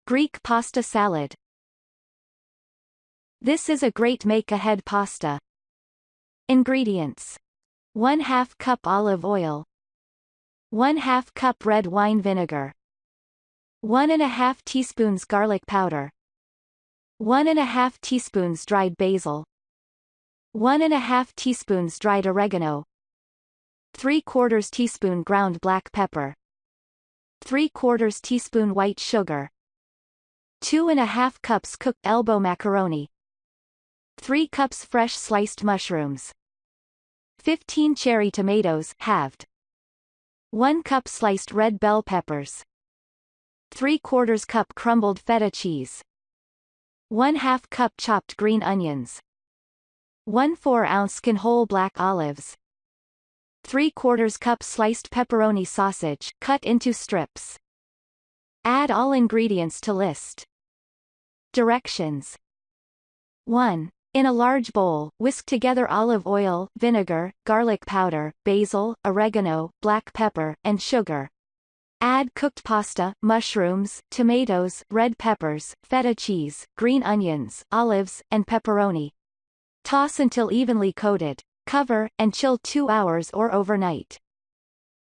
Greek pasta salad. This is a great make-ahead pasta. Ingredients: 1/2 cup olive oil, 1/2 cup red wine vinegar, 1½ teaspoons garlic powder, 1½ teaspoons dried basil, 1½ teaspoons dried oregano, 3/4 teaspoon ground black pepper, 3/4 teaspoon white sugar, 2½ cups cooked elbow macaroni, 3 cups fresh sliced mushrooms, 15 cherry tomatoes halved, 1 cup sliced red bell peppers, 3/4 cup crumbled feta cheese, 1/2 cup chopped green onions, 1 4-ounce skin whole black olives, 3/4 cup sliced pepperoni sausage cut into strips. Add all ingredients to list. Directions: 1. In a large bowl, whisk together olive oil, vinegar, garlic powder, basil, oregano, black pepper, and sugar. Add cooked pasta, mushrooms, tomatoes, red peppers, feta cheese, green onions, olives, and pepperoni. Toss until evenly coated. Cover, and chill 2 hours or overnight.